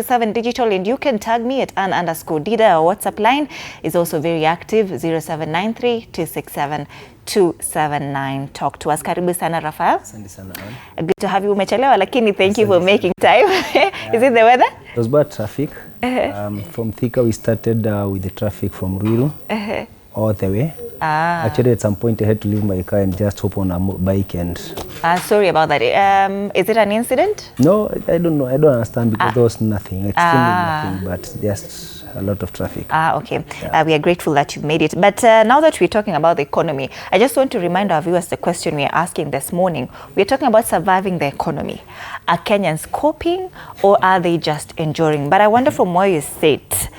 7 digital, and you can tag me at @Ann_Dida. Our WhatsApp line is also very active, 0793-267-279. Talk to us. Karibu sana, Raphael. Asante sana, Good to have you. Umechelewa, lakini thank you for making time. Is it the weather? It was bad traffic. From Thika we started with the traffic from Ruiru all the way. Actually, at some point I had to leave my car and just hop on a bike and... sorry about that. Is it an incident? No, I don't know. I don't understand because there was nothing, extremely nothing, but just a lot of traffic. Okay. Yeah. We are grateful that you made it. But now that we're talking about the economy, I just want to remind our viewers the question we are asking this morning. We're talking about surviving the economy. Are Kenyans coping or are they just enduring? But I wonder from where you sit,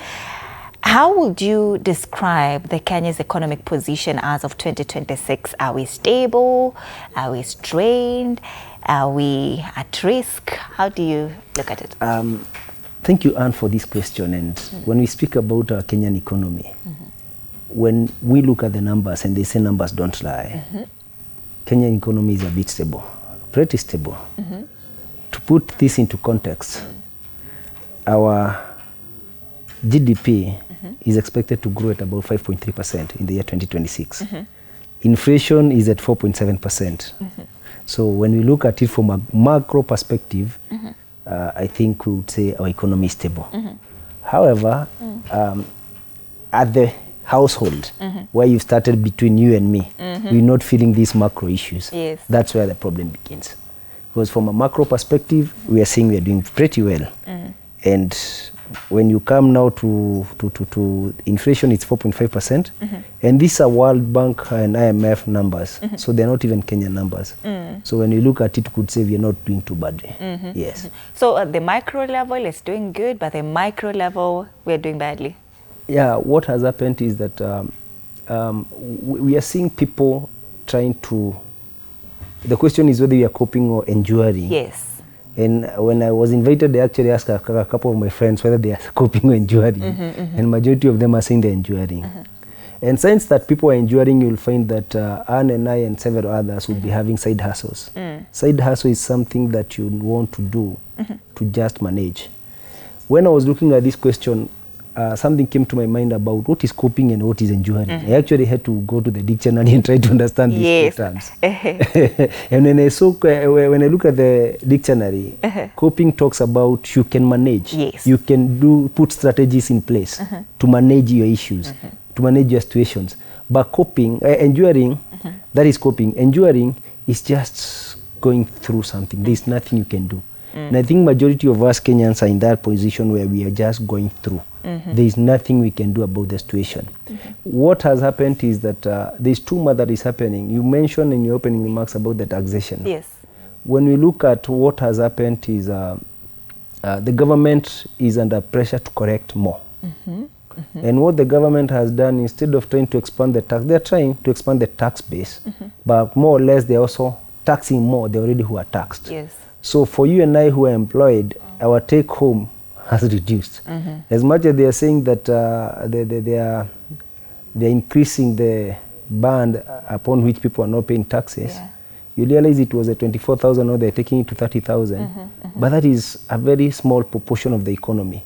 how would you describe the Kenya's economic position as of 2026? Are we stable? Are we strained? Are we at risk? How do you look at it? Thank you, Anne, for this question. And when we speak about our Kenyan economy, when we look at the numbers and they say numbers don't lie, Kenyan economy is a bit stable, pretty stable. To put this into context, our GDP is expected to grow at about 5.3% in the year 2026. Inflation is at 4.7%. So when we look at it from a macro perspective, I think we would say our economy is stable. However, at the household, where you started between you and me, we're not feeling these macro issues. Yes. That's where the problem begins. Because from a macro perspective, we are seeing we are doing pretty well. And when you come now to inflation, it's 4.5%. And these are World Bank and IMF numbers. So they're not even Kenyan numbers. So when you look at it, you could say we are not doing too badly. Yes. So at the micro level, it's doing good, but the micro level, we're doing badly. Yeah, what has happened is that we are seeing people trying to... The question is whether we are coping or enduring. Yes. And when I was invited, they actually asked a couple of my friends whether they are coping or enduring. And majority of them are saying they're enduring. And since that people are enduring, you'll find that Anne and I and several others will be having side hustles. Side hustle is something that you want to do to just manage. When I was looking at this question, something came to my mind about what is coping and what is enduring. I actually had to go to the dictionary and try to understand these terms. And when I look at the dictionary, coping talks about you can manage. Yes. You can put strategies in place to manage your issues, to manage your situations. But coping, enduring, that is coping. Enduring is just going through something. There's nothing you can do. And I think majority of us Kenyans are in that position where we are just going through. There is nothing we can do about the situation. What has happened is that there's too much that is happening. You mentioned in your opening remarks about the taxation. Yes. When we look at what has happened is the government is under pressure to correct more. And what the government has done, instead of trying to expand the tax, they're trying to expand the tax base, but more or less they're also taxing more the already who are taxed. Yes. So for you and I who are employed, our take home has reduced. As much as they are saying that they're increasing the band upon which people are not paying taxes, you realize it was at 24,000, now they're taking it to 30,000. But that is a very small proportion of the economy.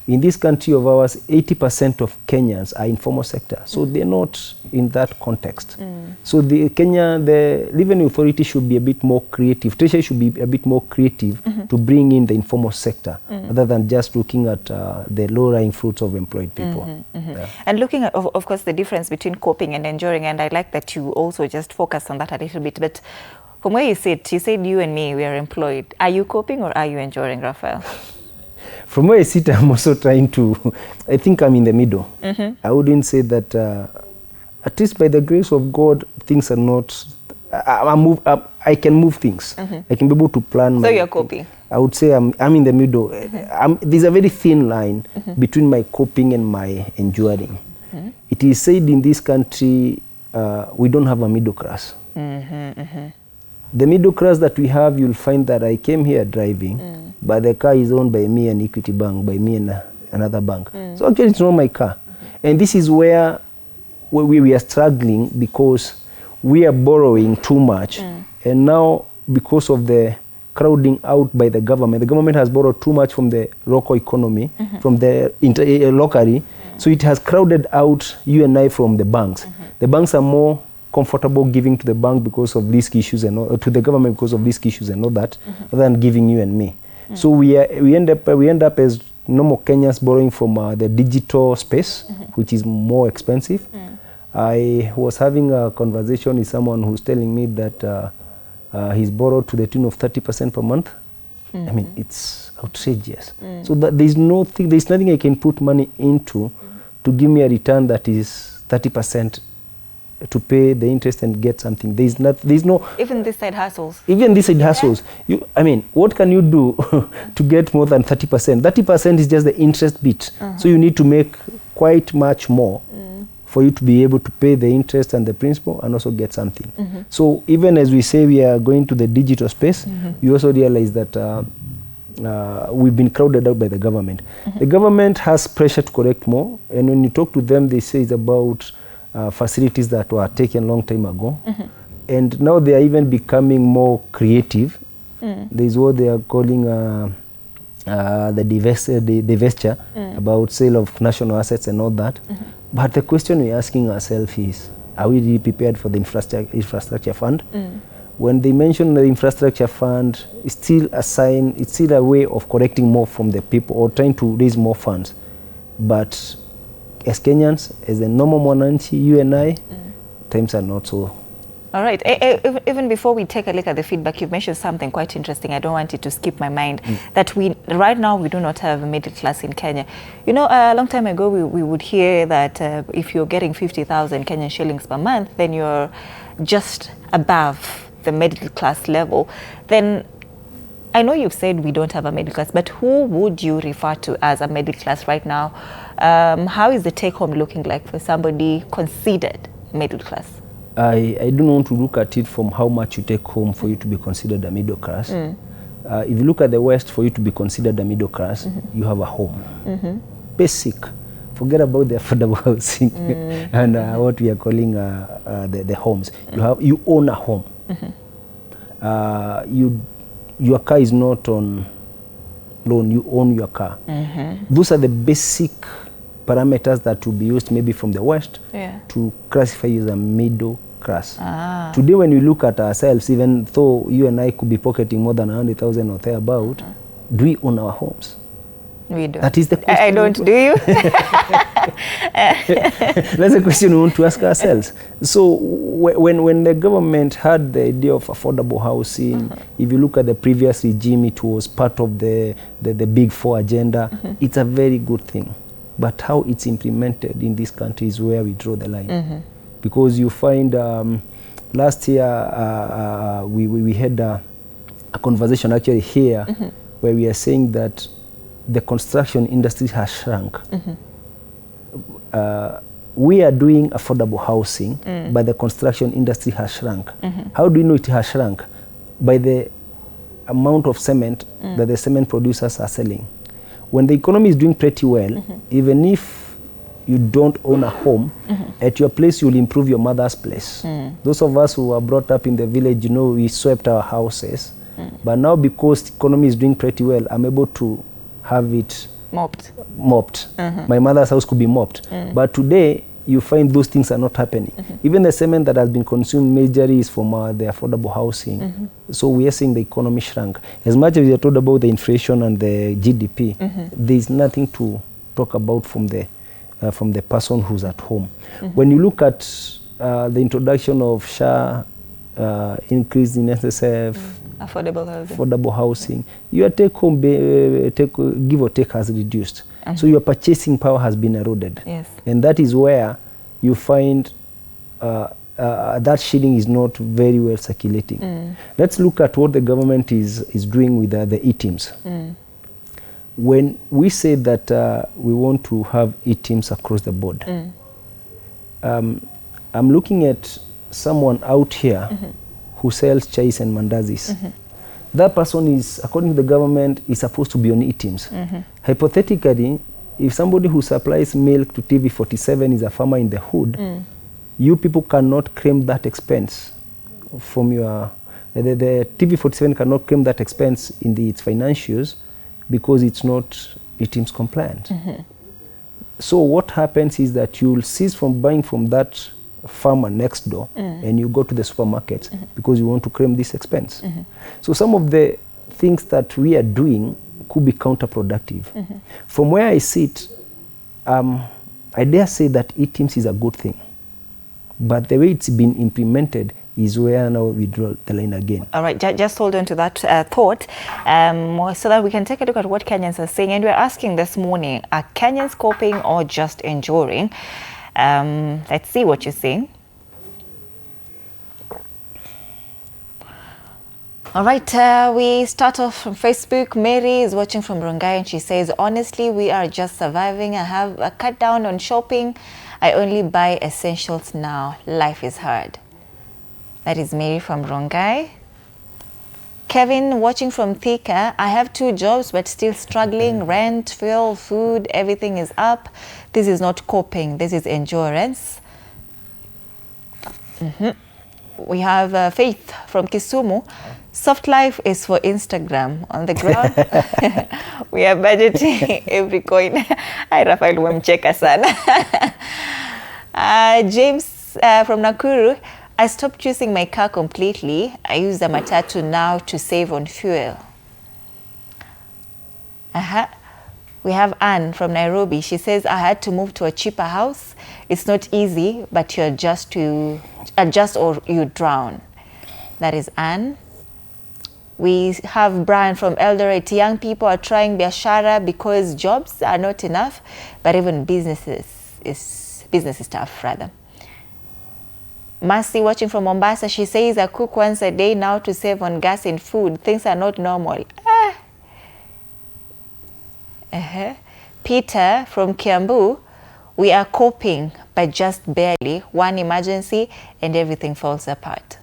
In this country of ours, 80% of Kenyans are informal sector, so they're not in that context. So the Revenue Authority should be a bit more creative. Treasury should be a bit more creative to bring in the informal sector, rather than just looking at the low-lying fruits of employed people. And looking at, of course, the difference between coping and enduring, and I like that you also just focus on that a little bit. But from where you said you and me, we are employed. Are you coping or are you enduring, Raphael? From where I sit, I'm also trying to, I think I'm in the middle. I wouldn't say that, at least by the grace of God, things are not, I can move things. I can be able to plan. So you're coping? I would say I'm in the middle. There's a very thin line between my coping and my enduring. It is said in this country, we don't have a middle class. The middle class that we have, you'll find that I came here driving, but the car is owned by me and Equity Bank, by me and another bank. So actually it's not my car. And this is where we are struggling, because we are borrowing too much. And now, because of the crowding out by the government. The government has borrowed too much from the local economy, from the locally, so it has crowded out you and I from the banks. The banks are more comfortable giving to the bank because of risk issues and all, to the government because of risk issues and all that, rather than giving you and me. So we end up as normal Kenyans borrowing from the digital space, which is more expensive. I was having a conversation with someone who's telling me that he's borrowed to the tune of 30% per month. I mean, it's outrageous. So that there's nothing I can put money into to give me a return that is 30% to pay the interest and get something. There's no even this side hustles. Even this side hustles. I mean, what can you do to get more than 30%? 30% is just the interest bit. So you need to make quite much more for you to be able to pay the interest and the principal and also get something. So even as we say we are going to the digital space, we also realize that we've been crowded out by the government. The government has pressure to collect more, and when you talk to them, they say it's about facilities that were taken a long time ago. And now they are even becoming more creative. There's what they are calling the divestiture, about sale of national assets and all that. But the question we're asking ourselves is, are we really prepared for the infrastructure fund? When they mention the infrastructure fund, it's still a sign, it's still a way of collecting more from the people or trying to raise more funds. But as Kenyans, as a normal Mwananchi, you and I, times are not so. All right. Even before we take a look at the feedback, you've mentioned something quite interesting. I don't want it to skip my mind. That right now we do not have a middle class in Kenya. You know, a long time ago we would hear that if you're getting 50,000 Kenyan shillings per month, then you're just above the middle class level. Then I know you've said we don't have a middle class, but who would you refer to as a middle class right now? How is the take home looking like for somebody considered middle class? I don't want to look at it from how much you take home for you to be considered a middle class. If you look at the West, for you to be considered a middle class, you have a home. Basic. Forget about the affordable housing and what we are calling the homes. You own a home. Your car is not on loan, you own your car. Those are the basic parameters that will be used maybe from the West to classify you as a middle class. Today when we look at ourselves, even though you and I could be pocketing more than 100,000 or thereabout, do we own our homes? We do. That is the question. I don't, do you? That's the question we want to ask ourselves. So when the government had the idea of affordable housing, if you look at the previous regime, it was part of the Big Four agenda. It's a very good thing. But how it's implemented in this country is where we draw the line. Because you find last year we had a conversation actually here where we are saying that the construction industry has shrunk. We are doing affordable housing, but the construction industry has shrunk. How do you know it has shrunk? By the amount of cement that the cement producers are selling. When the economy is doing pretty well, even if you don't own a home, at your place you'll improve your mother's place. Those of us who are brought up in the village, you know, we swept our houses. But now because the economy is doing pretty well, I'm able to have it mopped. My mother's house could be mopped. But today, you find those things are not happening. Even the cement that has been consumed majorly is from the affordable housing. So we are seeing the economy shrunk. As much as we are told about the inflation and the GDP, there is nothing to talk about from the person who's at home. When you look at the introduction of SHA, increase in SSF, affordable housing, your take home, give or take, has reduced. So your purchasing power has been eroded. And that is where you find that shilling is not very well circulating. Let's look at what the government is doing with the e-teams. When we say that we want to have e-teams across the board, I'm looking at someone out here who sells chais and mandazis. That person is, according to the government, is supposed to be on e-teams. Hypothetically, if somebody who supplies milk to TV47 is a farmer in the hood, you people cannot claim that expense from your the TV47 cannot claim that expense in its financials because it's not ETIMS compliant. So what happens is that you'll cease from buying from that farmer next door and you go to the supermarket because you want to claim this expense. So some of the things that we are doing could be counterproductive. From where I sit, I dare say that ETIMS is a good thing, but the way it's been implemented is where now we draw the line again. All right, just hold on to that thought so that we can take a look at what Kenyans are saying. And we're asking this morning, are Kenyans coping or just enduring? Let's see what you're saying. All right, we start off from Facebook. Mary is watching from Rongai and she says, honestly, we are just surviving. I have a cut down on shopping. I only buy essentials now. Life is hard. That is Mary from Rongai. Kevin watching from Thika. I have 2 jobs but still struggling. Rent, fuel, food, everything is up. This is not coping. This is endurance. We have Faith from Kisumu. Soft life is for Instagram. On the ground, we are budgeting every coin. Hi, Rafael, wamcheka sana. James from Nakuru. I stopped using my car completely. I use the matatu now to save on fuel. We have Anne from Nairobi. She says, I had to move to a cheaper house. It's not easy, but you adjust or you drown. That is Anne. We have Brian from Eldoret. Young people are trying biashara because jobs are not enough, but even business is tough, rather. Mercy watching from Mombasa, she says, I cook once a day now to save on gas and food. Things are not normal. Peter from Kiambu, we are coping, but just barely. One emergency and everything falls apart.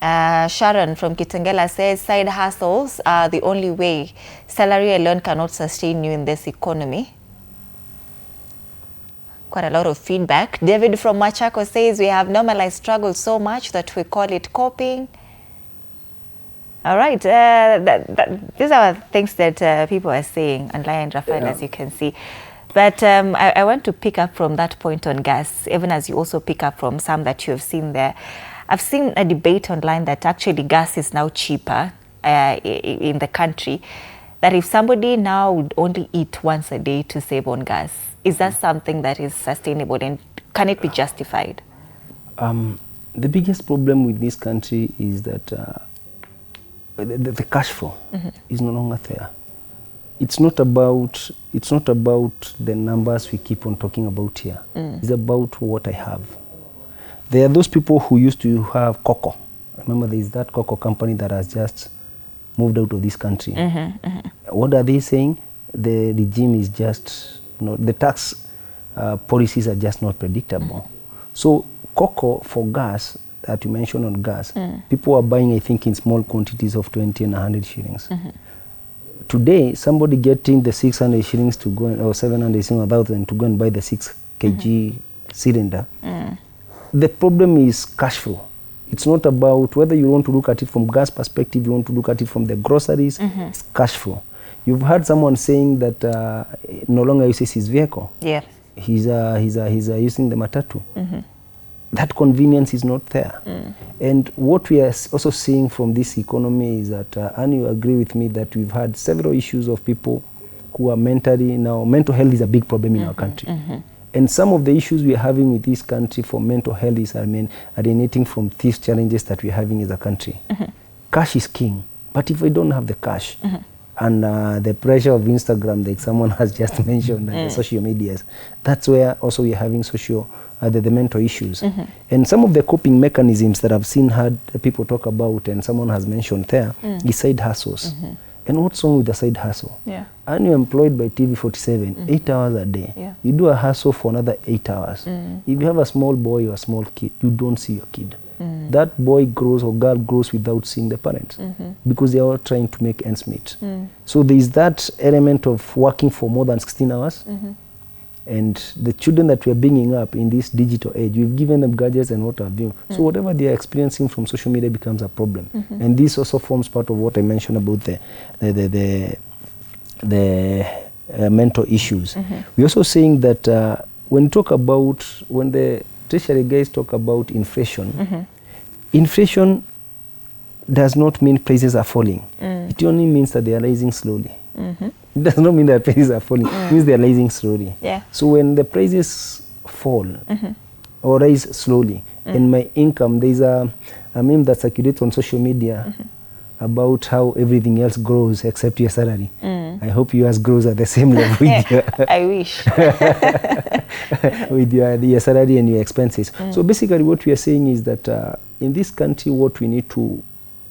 Sharon from Kitengela says, side hustles are the only way. Salary alone cannot sustain you in this economy. Quite a lot of feedback. David from Machako says, we have normalized struggle so much that we call it coping. All right, these are things that people are saying online, Rafael, as you can see. But I want to pick up from that point on gas, even as you also pick up from some that you have seen there. I've seen a debate online that actually gas is now cheaper in the country, that if somebody now would only eat once a day to save on gas, is that something that is sustainable and can it be justified? The biggest problem with this country is that the cash flow is no longer there. It's not about the numbers we keep on talking about here. It's about what I have. There are those people who used to have cocoa. Remember, there is that cocoa company that has just moved out of this country. What are they saying? The regime is just not, the tax policies are just not predictable. So cocoa for gas that you mentioned on gas, people are buying, I think, in small quantities of 20 and 100 shillings. Today, somebody getting the 600 shillings to go, or 700 shillings, 1,000 to go and buy the 6 kg cylinder. The problem is cash flow. It's not about whether you want to look at it from gas perspective, you want to look at it from the groceries, it's cash flow. You've heard someone saying that no longer uses his vehicle. Yeah. He's using the matatu. That convenience is not there. And what we are also seeing from this economy is that, and you agree with me, that we've had several issues of people who are mentally, now mental health is a big problem in our country. And some of the issues we are having with this country for mental health is, originating from these challenges that we're having as a country. Cash is king, but if we don't have the cash, and the pressure of Instagram, like someone has just mentioned, the social medias, that's where also we're having the mental issues. And some of the coping mechanisms that I've seen people talk about, and someone has mentioned there, is side hustles. And what's wrong with the side hustle? And you're employed by TV47, 8 hours a day. You do a hustle for another 8 hours. If you have a small boy or a small kid, you don't see your kid. That boy grows or girl grows without seeing the parents, because they are all trying to make ends meet. So there is that element of working for more than 16 hours. And the children that we are bringing up in this digital age, we've given them gadgets and what have you. So whatever they are experiencing from social media becomes a problem. And this also forms part of what I mentioned about the mental issues. We're also saying that when the Treasury guys talk about inflation, inflation does not mean prices are falling. It only means that they are rising slowly. It does not mean that prices are falling. It means they are rising slowly. Yeah. So when the prices fall or rise slowly, and my income, there's a meme that circulates on social media about how everything else grows except your salary. I hope yours grows at the same level with your I wish. with your salary and your expenses. So basically what we are saying is that in this country, what we need to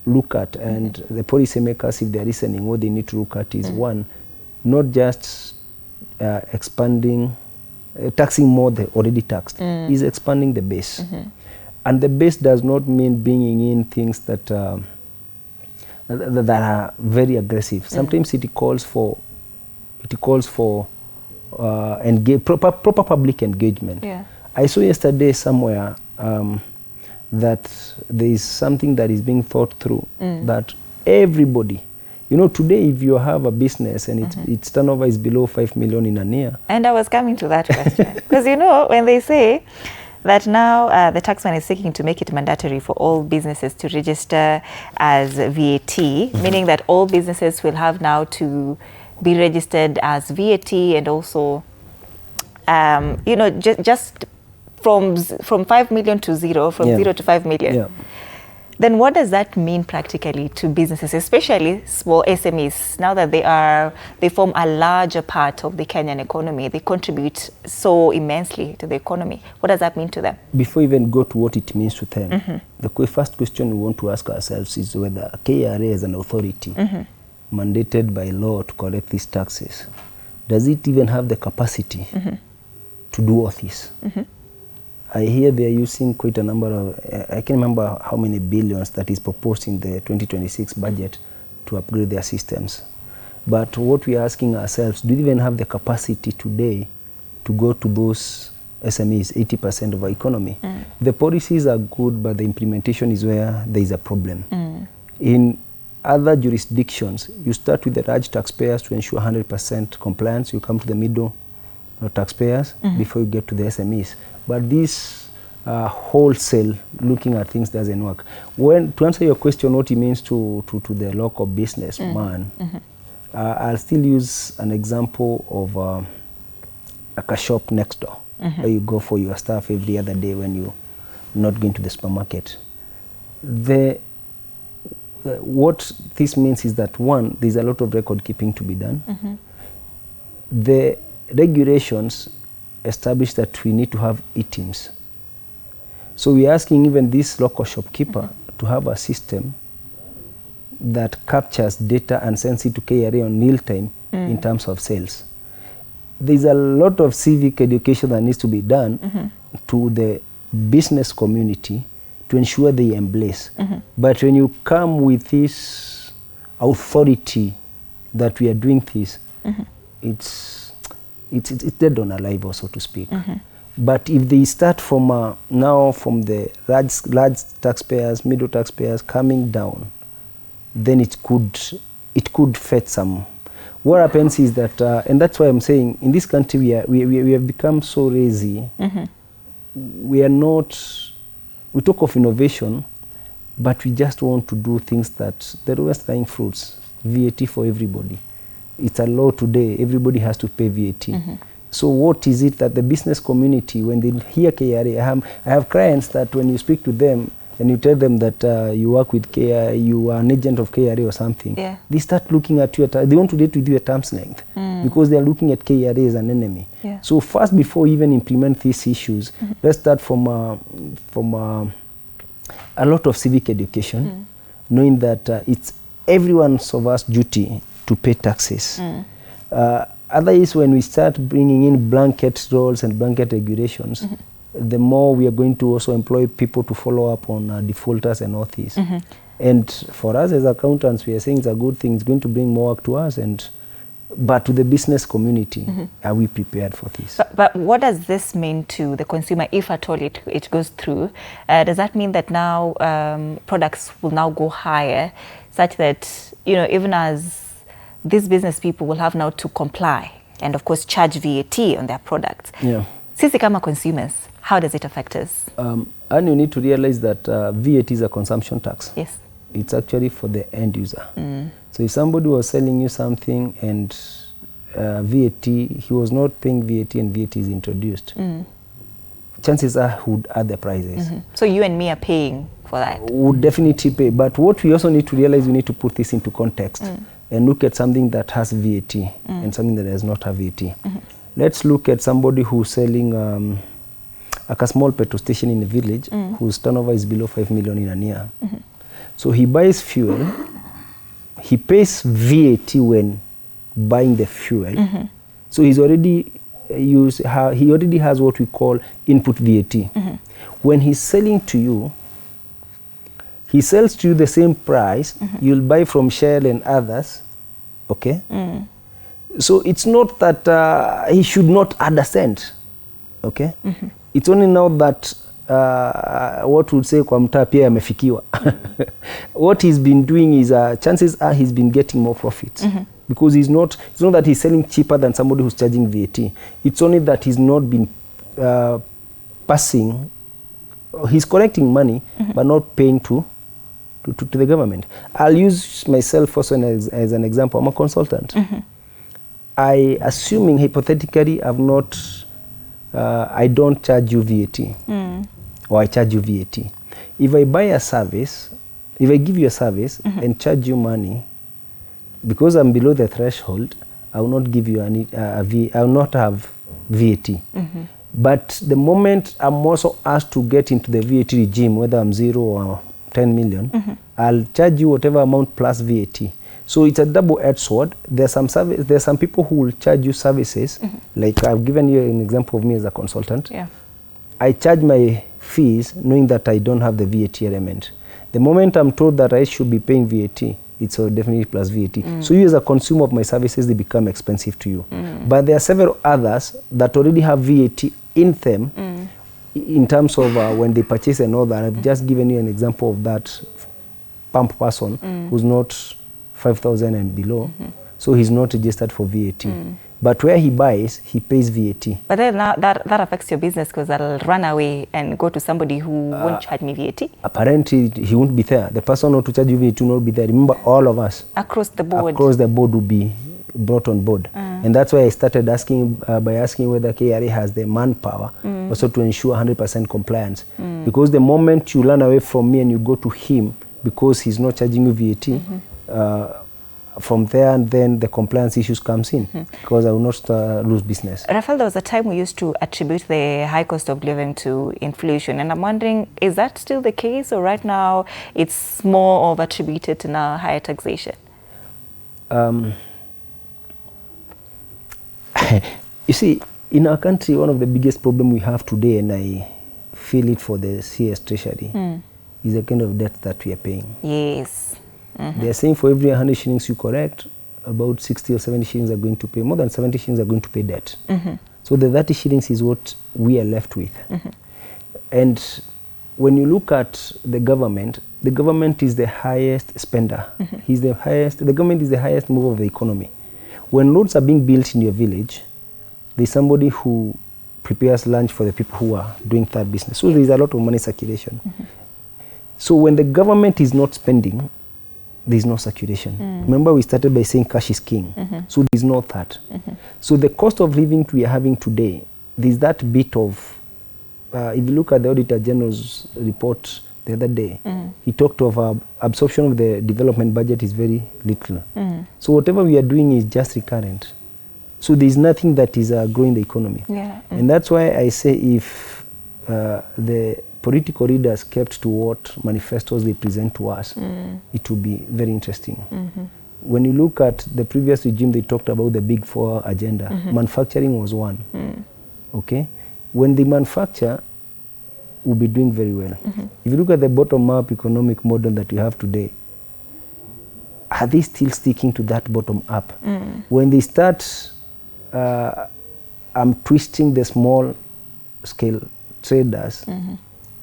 look at, and the policymakers, if they are listening, what they need to look at is one, not just expanding, taxing more the already taxed, is expanding the base. And the base does not mean bringing in things that that are very aggressive. Sometimes it calls for proper public engagement. Yeah. I saw yesterday somewhere that there is something that is being thought through, that everybody, you know, today if you have a business and its turnover is below 5 million in a year. And I was coming to that question. Because you know, when they say that now the taxman is seeking to make it mandatory for all businesses to register as VAT, meaning that all businesses will have now to be registered as VAT, and also, you know, just from 5 million to zero, from 0 to 5 million. Yeah. Then what does that mean practically to businesses, especially small SMEs, now that they form a larger part of the Kenyan economy? They contribute so immensely to the economy. What does that mean to them? Before we even go to what it means to them, the first question we want to ask ourselves is whether KRA as an authority mandated by law to collect these taxes, does it even have the capacity to do all this? I hear they are using quite a number of, I can't remember how many billions that is proposed in the 2026 budget to upgrade their systems. But what we are asking ourselves, do they even have the capacity today to go to those SMEs, 80% of our economy? The policies are good, but the implementation is where there is a problem. In other jurisdictions, you start with the large taxpayers to ensure 100% compliance. You come to the middle taxpayers before you get to the SMEs. But this wholesale looking at things doesn't work. To answer your question, what it means to the local businessman, I'll still use an example of like a shop next door, where you go for your stuff every other day when you're not going to the supermarket. What this means is that, one, there's a lot of record keeping to be done. The regulations establish that we need to have e-teams. So we're asking even this local shopkeeper to have a system that captures data and sends it to KRA on real time in terms of sales. There's a lot of civic education that needs to be done to the business community to ensure they embrace. But when you come with this authority that we are doing this, it's dead on arrival, so to speak. But if they start from now from the large taxpayers, middle taxpayers coming down, then it could fetch some. What happens is that, and that's why I'm saying, in this country we have become so lazy. We are not. We talk of innovation, but we just want to do things that the lowest lying fruits, VAT for everybody. It's a law today, everybody has to pay VAT. So what is it that the business community, when they hear KRA, I have clients that when you speak to them and you tell them that you work with KRA, you are an agent of KRA or something, they start looking at you, they want to date with you at arm's length because they are looking at KRA as an enemy. So first, before we even implement these issues, let's start from a lot of civic education, knowing that it's everyone's of us duty to pay taxes. Otherwise, when we start bringing in blanket rules and blanket regulations, the more we are going to also employ people to follow up on defaulters and all this. And for us as accountants, we are saying it's a good thing. It's going to bring more work to us, and But to the business community, are we prepared for this? But what does this mean to the consumer if at all it goes through? Does that mean that now products will now go higher such that, you know, even as these business people will have now to comply and of course charge VAT on their products? Yeah. Sisi kama consumers, how does it affect us? And you need to realize that VAT is a consumption tax. Yes. It's actually for the end user. So if somebody was selling you something and VAT, he was not paying VAT and VAT is introduced, chances are he would add the prices. So you and me are paying for that? Would definitely pay. But what we also need to realize, we need to put this into context and look at something that has VAT and something that does not have VAT. Let's look at somebody who's selling like a small petrol station in a village whose turnover is below 5 million in a year. So he buys fuel, he pays VAT when buying the fuel. So he's already he already has what we call input VAT. When he's selling to you, he sells to you the same price you'll buy from Shell and others, okay? So it's not that he should not add a cent, okay? It's only now that what would say kwa mtaa pia amefikiwa. What he's been doing is chances are he's been getting more profits. Because it's not that he's selling cheaper than somebody who's charging VAT. It's only that he's not been passing, he's collecting money but not paying to the government. I'll use myself also as an example. I'm a consultant. I, assuming hypothetically, I don't charge you VAT, or I charge you VAT. If I buy a service, if I give you a service and charge you money, because I'm below the threshold, I will not give you I will not have VAT. But the moment I'm also asked to get into the VAT regime, whether I'm 0 or 10 million, I'll charge you whatever amount plus VAT. So it's a double-edged sword. There's some people who will charge you services, like I've given you an example of me as a consultant. Yeah. I charge my fees knowing that I don't have the VAT element. The moment I'm told that I should be paying VAT, it's definitely plus VAT. So you as a consumer of my services, they become expensive to you. But there are several others that already have VAT in them in terms of when they purchase and all that. I've just given you an example of that pump person who's not 5,000 and below, so he's not registered for VAT. But where he buys, he pays VAT. But then that affects your business because I'll run away and go to somebody who won't charge me VAT. Apparently, he won't be there. The person not to charge you VAT will not be there. Remember, all of us across the board will be brought on board. And that's why I started asking by asking whether KRA has the manpower also to ensure 100% compliance. Because the moment you run away from me and you go to him because he's not charging you VAT, from there and then the compliance issues comes in because I will not lose business. Rafael, there was a time we used to attribute the high cost of living to inflation, and I'm wondering, is that still the case, or right now it's more of attributed to now higher taxation? You see, in our country, one of the biggest problems we have today, and I feel it for the CS Treasury, is the kind of debt that we are paying. Yes. They are saying for every 100 shillings you correct, about 60 or 70 shillings are going to pay, more than 70 shillings are going to pay debt. So the 30 shillings is what we are left with. And when you look at the government is the highest spender. The government is the highest mover of the economy. When roads are being built in your village, there's somebody who prepares lunch for the people who are doing that business. So there's a lot of money circulation. So when the government is not spending, there's no circulation. Remember, we started by saying cash is king. So there's no that. So the cost of living we are having today, there's that bit of, if you look at the Auditor General's report the other day, he talked of absorption of the development budget is very little. So whatever we are doing is just recurrent. So there's nothing that is growing the economy. And that's why I say if the political leaders kept to what manifestos they present to us, it will be very interesting. When you look at the previous regime, they talked about the Big Four agenda. Manufacturing was one. Okay? When they manufacture, we'll be doing very well. If you look at the bottom-up economic model that we have today, are they still sticking to that bottom up? When they start twisting the small scale traders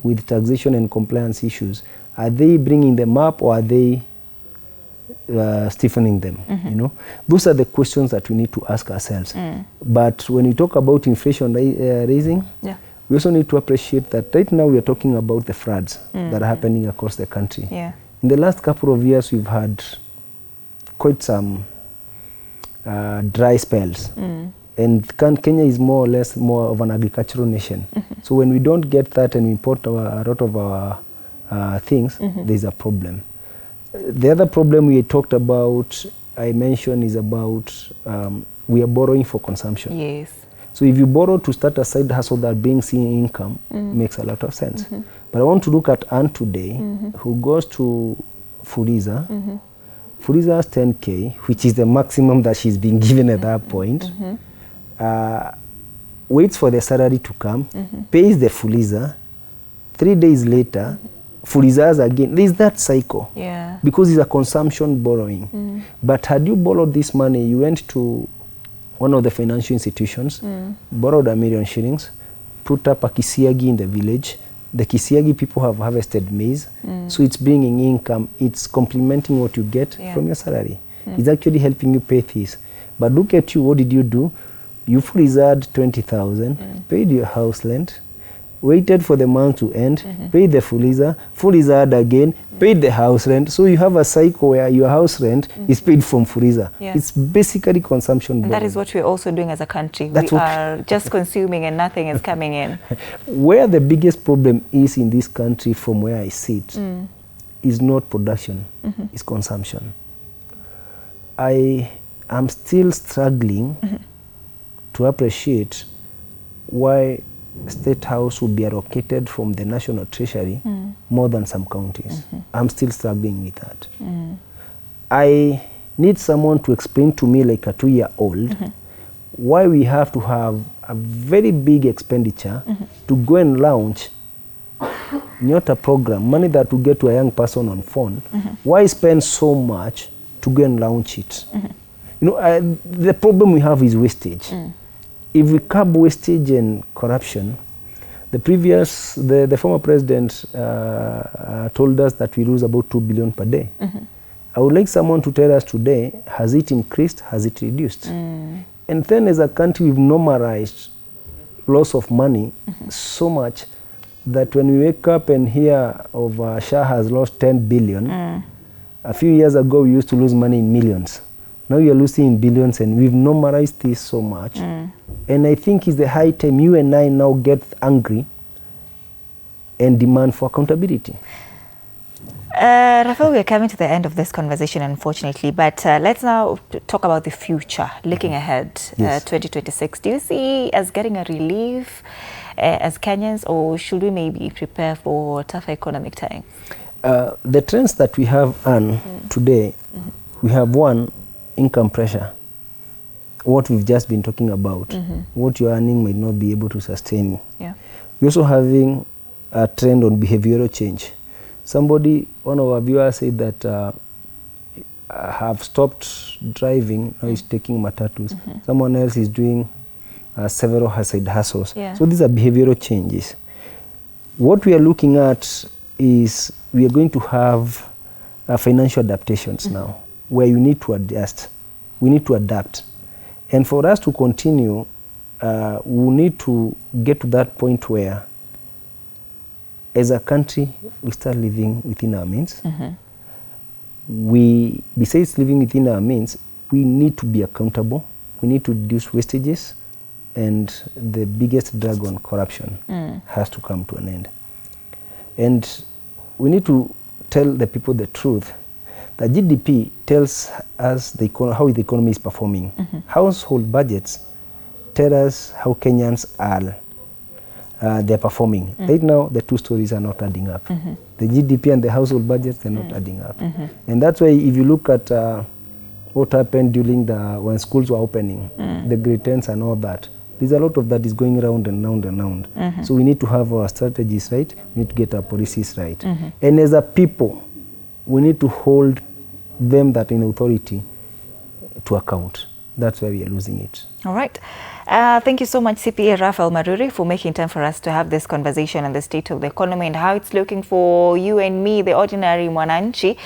with taxation and compliance issues, are they bringing them up or are they stiffening them? You know, those are the questions that we need to ask ourselves. But when we talk about inflation raising, we also need to appreciate that right now we are talking about the floods that are happening across the country. In the last couple of years, we've had quite some dry spells. And Kenya is more or less more of an agricultural nation. So when we don't get that and we import a lot of our things, there's a problem. The other problem we talked about, I mentioned, is about we are borrowing for consumption. Yes. So if you borrow to start a side hustle that brings in income, makes a lot of sense. But I want to look at Anne today, who goes to Fuliza. Fuliza has 10K, which is the maximum that she's been given at that point. Waits for the salary to come, pays the Fuliza. 3 days later, Fuliza's again. There's that cycle. Because it's a consumption borrowing. But had you borrowed this money, you went to one of the financial institutions, borrowed 1 million shillings, put up a kisiagi in the village. The kisiagi people have harvested maize, so it's bringing income. It's complementing what you get from your salary. It's actually helping you pay fees. But look at you, what did you do? You Fulizaed 20,000, paid your house rent, waited for the month to end, paid the Fulizaed again, paid the house rent. So you have a cycle where your house rent is paid from Fuliza. It's basically consumption. And that is what we're also doing as a country. We are just consuming and nothing is coming in. Where the biggest problem is in this country, from where I sit, is not production, it's consumption. I am still struggling to appreciate why State House will be allocated from the National Treasury more than some counties. I'm still struggling with that. I need someone to explain to me, like a 2-year-old, why we have to have a very big expenditure to go and launch not a program, money that will get to a young person on phone. Why spend so much to go and launch it? You know, the problem we have is wastage. If we curb wastage and corruption, the former president told us that we lose about 2 billion per day. I would like someone to tell us today, has it increased, has it reduced? And then as a country, we've normalized loss of money so much that when we wake up and hear of Shah has lost 10 billion, a few years ago we used to lose money in millions. Now we are losing in billions, and we've normalized this so much. And I think it's the high time you and I now get angry and demand for accountability. Rafael, we're coming to the end of this conversation, unfortunately, but let's now talk about the future, looking ahead, 2026. Do you see us getting a relief as Kenyans, or should we maybe prepare for tougher economic times? The trends that we have today, we have one, income pressure. What we've just been talking about, what you're earning might not be able to sustain. We're also having a trend on behavioral change. One of our viewers said that have stopped driving, now he's taking matatus. Someone else is doing several side hustles. So these are behavioral changes. What we are looking at is we are going to have financial adaptations now, where you need to adjust. We need to adapt. And for us to continue, we need to get to that point where, as a country, we start living within our means. Besides living within our means, we need to be accountable. We need to reduce wastages, and the biggest drag on corruption has to come to an end. And we need to tell the people the truth. The GDP tells us how the economy is performing. Household budgets tell us how Kenyans are they're performing. Right now, the two stories are not adding up. The GDP and the household budgets, they're not adding up. And that's why if you look at what happened during when schools were opening, the grade 10s and all that, there's a lot of that is going round and round and round. So we need to have our strategies right. We need to get our policies right. And as a people, we need to hold them that in authority to account. That's where we are losing it. All right. Thank you so much, CPA Raphael Maruri, for making time for us to have this conversation on the state of the economy and how it's looking for you and me, the ordinary mwananchi,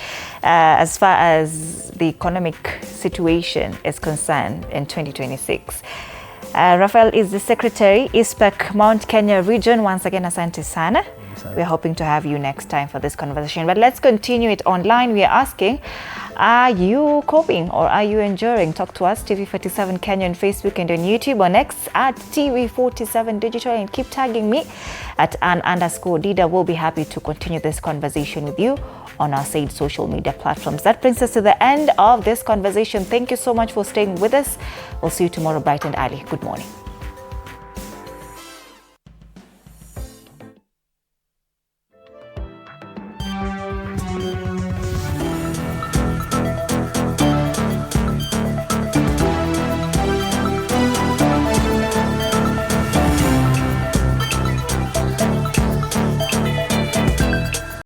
as far as the economic situation is concerned in 2026. Raphael is the Secretary, ISPEC Mount Kenya Region. Once again, asante sana. We're hoping to have you next time for this conversation. But let's continue it online. We are asking, are you coping or are you enduring? Talk to us, TV47 Kenya on Facebook and on YouTube, on X at TV47 Digital, and keep tagging me at @Ann_Dida. We'll be happy to continue this conversation with you on our said social media platforms. That brings us to the end of this conversation. Thank you so much for staying with us. We'll see you tomorrow bright and early. Good morning.